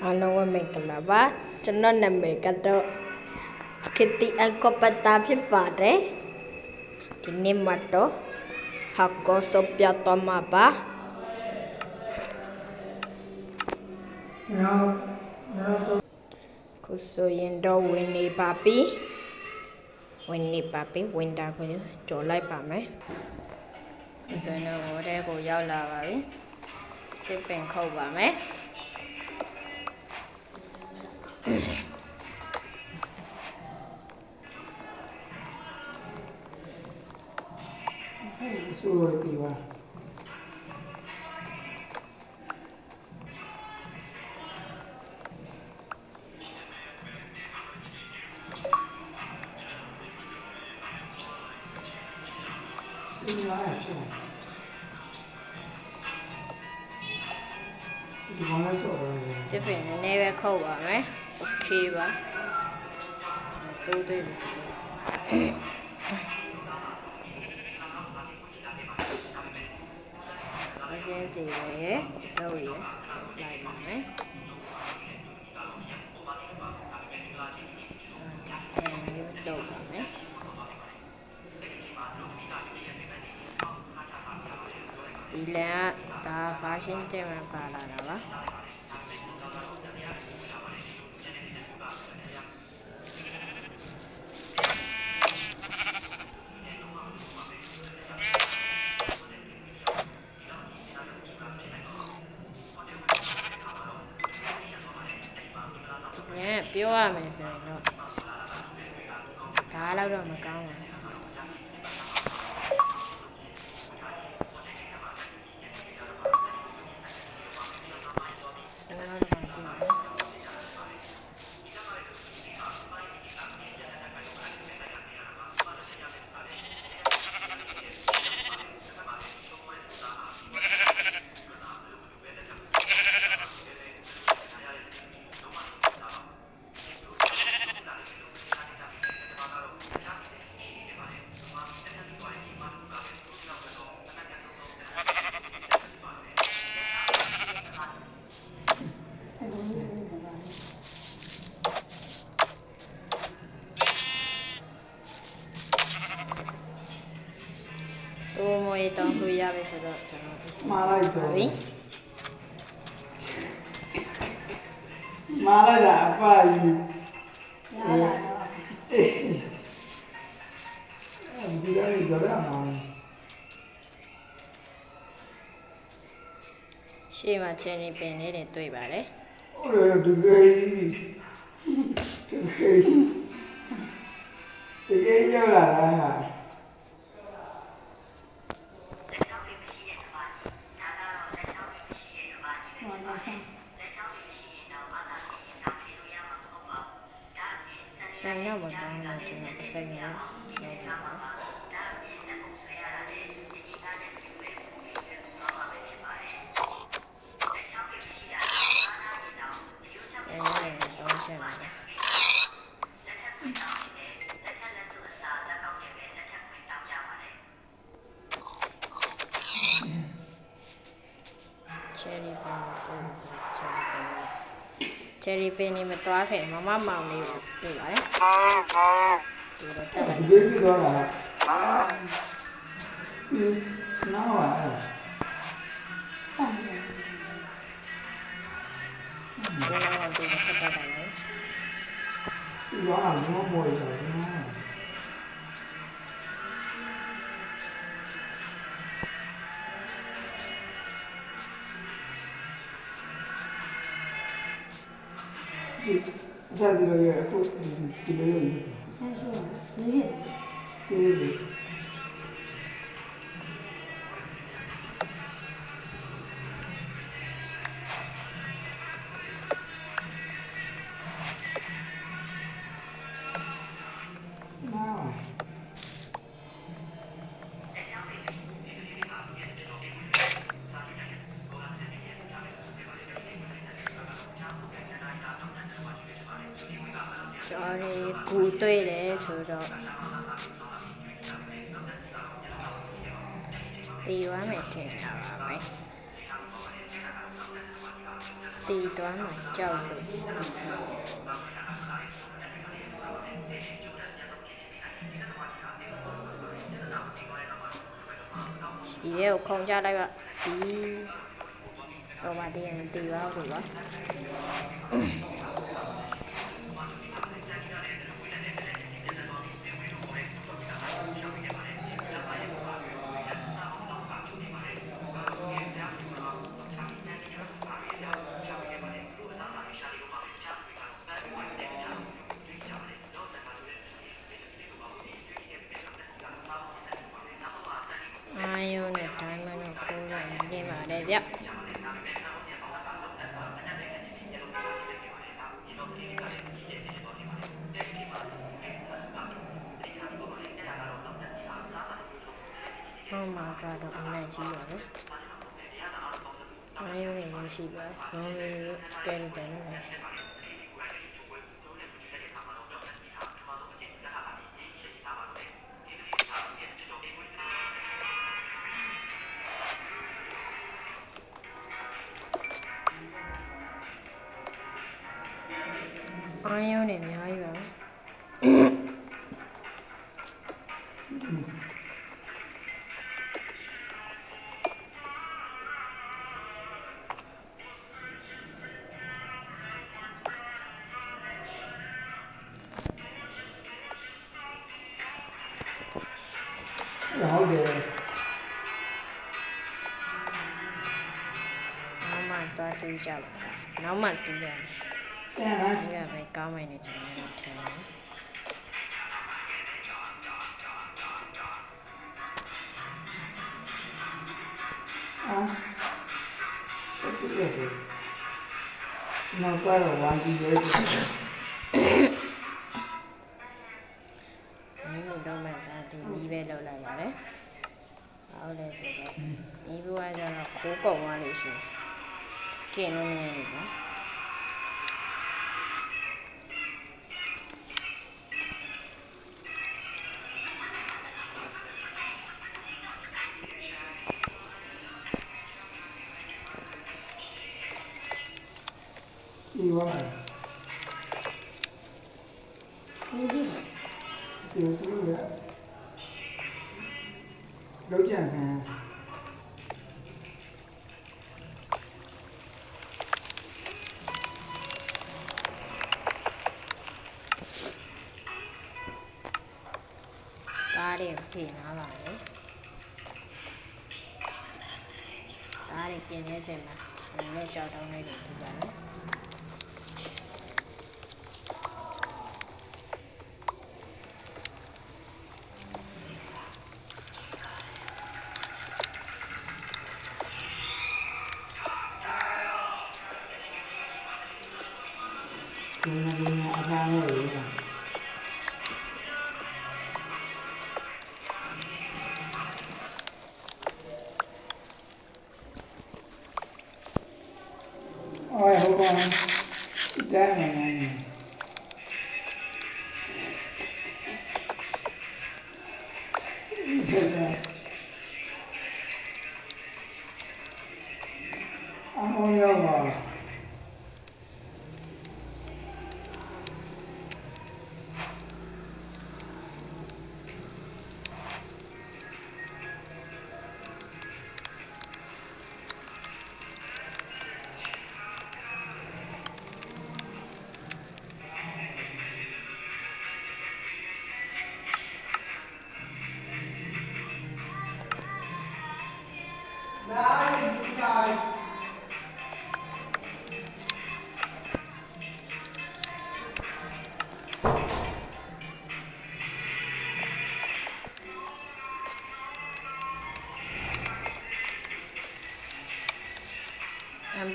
အားလုံးဝမင်္ဂလာပါကျွန်တော်နာမည်ကတော့ခေတီအကပတာဖြစ်ပါတယ်ဒီနေ့မှတော့ဟာကောစပြတ်တော်မှာပါခုဆိုရင်တော့ဝင်နေပါပြီဝင်တာကိုကြော်လိုက်ပါမယ်ဒီဆိုရင်တော့တဲကိုရောက်လာပါပြီတစ်ပင်ခုတ်ပါမယ်ဆိုရပြီပါဒီမှာဖြစ်တယ်ဒီမှာလည်းဆိုရတယ်တစ်ပင်နည်းနည်းပဲခုတ်ပါမယ်โอเคပါတိုးသေးပြီကျင်းကြည့်ရတော့ရလိုက်ပါမယ်တော့ပါမယ်ဒီလန်ကဒါဖာရှင်ကျဲမှာပါလာတာပါပြောရမယ်ဆိုရင်တော့ဒါတော့မကောင်းပါဘူးတော့မွေးတောင်းလို့ရပြီဆိုတော့ကျွန်တော်မှားလိုက်တော့ပြီမှားလိုက်တာအပါကြီးရလာတော့ဒီကနေကြရမှာရှေ့မှာချင်းနေပင်လေးတွေတွေ့ပါတယ်ဟုတ်တယ်တကယ်ရောက်လာတာဟာဆိုင်တော့မကောင်းတော့ကျွန်တော်အဆိုင်ရောဆိုင်ရောတောင်းချက်ပါတယ်ချယ်ရီပင်နေမတွားခဲ့မမမောင်လေးကိုတွေ့ပါတယ်ဒီတော့တက်လိုက်ဒီပြသွားတာနားပါဆန်တယ်ဒီတော့ဒီကတက်တယ်လေဒီရောအောင်မမောရတော့ဒါဒီလိုရအခုဒီလိုရဆန်ရှိုးနေရဒီကျော်ရီကူတွေ့တယ်ဆိုတော့ตีว่าไม่ถึงอะไรตี တီတွမ်းမှာကြောက်လို့ဒီရဲ့ကိုခုံကြလိုက်ပါပြီးတော့ပါတည်းမတီးပါဘူးပါအာယုံနဲ့တိုင်းမနဲ့ခိုးလိုက်နေပါတယ်ဗျဟောမှာကတော့အနိုင်ကြီးပါပဲအာယုံနဲ့ရရှိပါဇွန်ဝေးစကယ်တန်နဲ့အာယုံနဲ့အများကြီးပါပဲဟုတ်တယ်နောက်မှသွားတူးကြပါနောက်မှတူးရမယ် ဆရာက တူးရပဲကောင်းမယ်နေကျွန်တော်ထင်တယ်အာစက်တူရဲ့နောက်ကတော့ဝါကြီးရဲ့ မင်းတို့တော့မှစားဒီပြီးပဲလောက်လိုက်ရတယ်ဟုတ်လဲဆိုတော့ဒီဘွားကျတော့ခိုးကုန်သွားလို့ရှိရင်ကျင်လို့မရဘူးနော်ဒီဝါ နေပြီ ဒီလိုရလောက်ကြံခံကားတွေပြင်လာပါလေကားတွေပြင်နေချိန်မှာလည်းကြောက်တောင်းနေတယ်ဒီပါလေဒီနေ့အထားနဲ့လေအော်ဟုတ်ပါစစ်တမ်းနေနေအမောရောပါ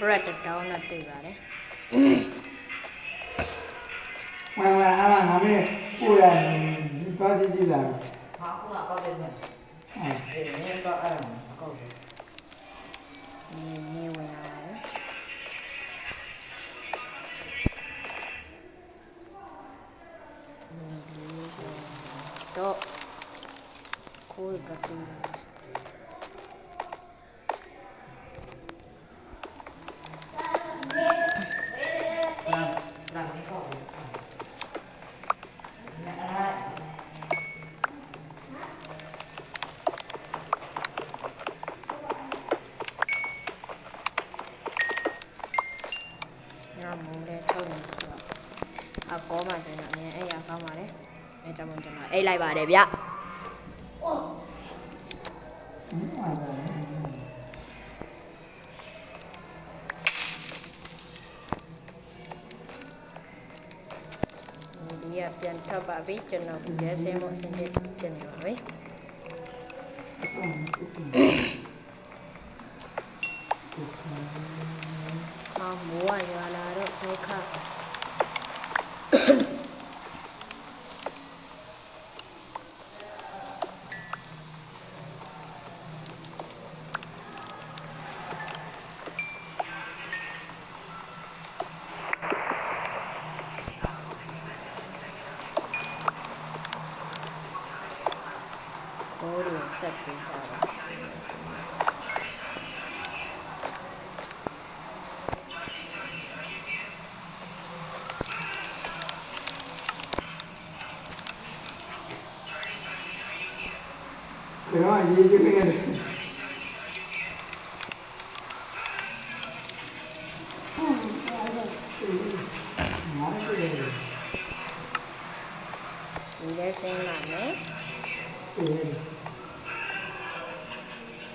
bread တောင်းနဲ့တွေ့ပါတယ်မမအားငါမေးပို့ရတယ်ပါကြည့်ကြည့်လာ ဟာခုနကောက်တယ်နဲ့ အဲ အေးနင်းတော့အဲ့ဒါကောက်တယ် နေဝင်လာပါတယ်တော့ခိုးကတူ ညမိုးလည်းချုပ်နေဆိုတော့အကောမှဆိုရင်တော့အရင်အဲ့ရကောင်းပါလေအဲကြောင့်ကျွန်တော်အိတ်လိုက်ပါတယ်ဗျ ဒီကပြန်ထွက်ပါပြီကျွန်တော်ဒီရဲဆင်းဖို့အဆင်ပြေဖြစ်နေပါပြီမိုးကရွာလာတော့ဒုက္ခကိုရီဆက်တူထားတာ ဘယ်တော့ရေးကြည့်နေလဲမားတယ် ဒီလည်းဆင်းပါမယ်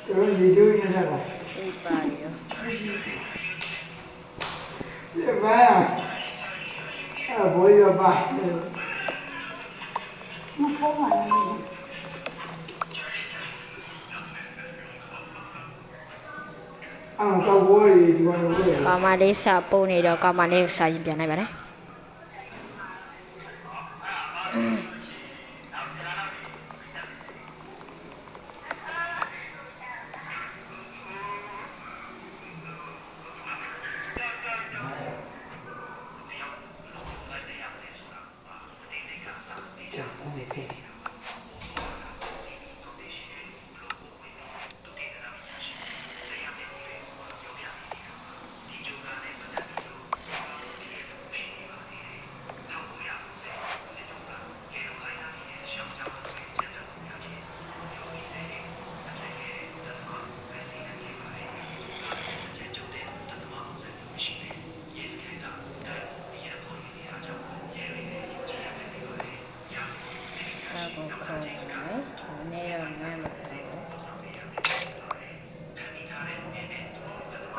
ကျွန်တော်ရေးကြည့်နေတယ်ပါ ဒီပါရော ဒီဘာအဲ့ဘောရပါ မပေါ်ပါဘူး အဲ့ဆောက်ဘောရီဒီကောင်တွေ ကာမလေးစာပုံနေတော့ကာမလေးစာရင်ပြန်လိုက်ပါနဲ့ကိုခေါ်နေနေတော့နမ်းမစား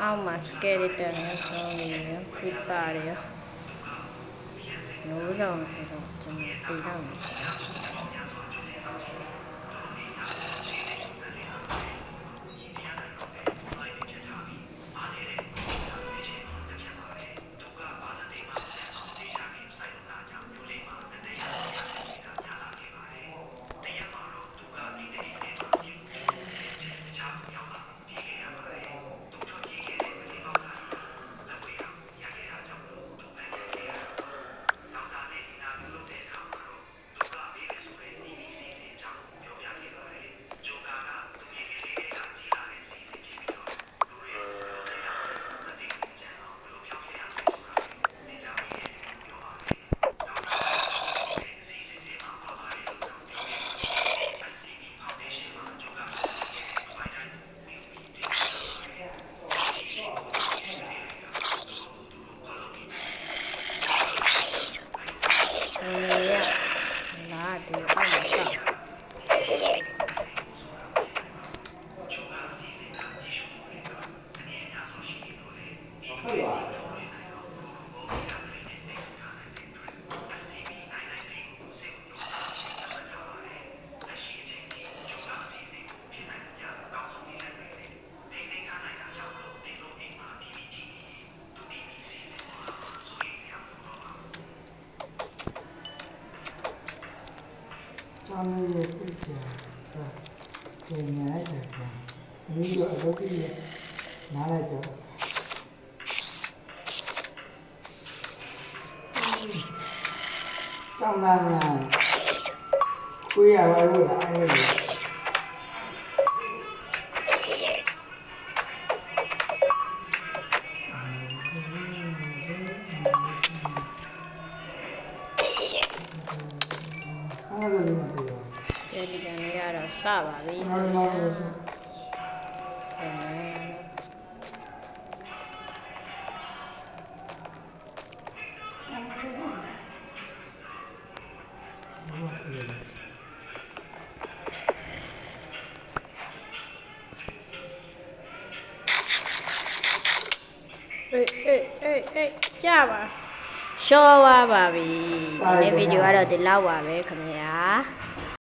အောက်မှာစကယ်လီတန်နဲ့ဆောင်းနေရဖိပါတယ်နိုးဆောင်ဆိုတော့ကျွန်တော်ပြေးတော့မယ်ကျောင်းလေးရဲ့ပြည့်တယ်ဒီနေ့လိုက်တယ်ဒီလိုအလုပ်ကြီးနားလိုက်တော့ကျောင်းသားများခွေးရပါလို့လားအဲ့လိုဒီကနေ့ကတော့စပါပြီဆင်းနေ အေးကြပါ ရှော့သွားပါပြီဒီနေ့ဗီဒီယိုကတော့ဒီလောက်ပါပဲခင်ဗျာ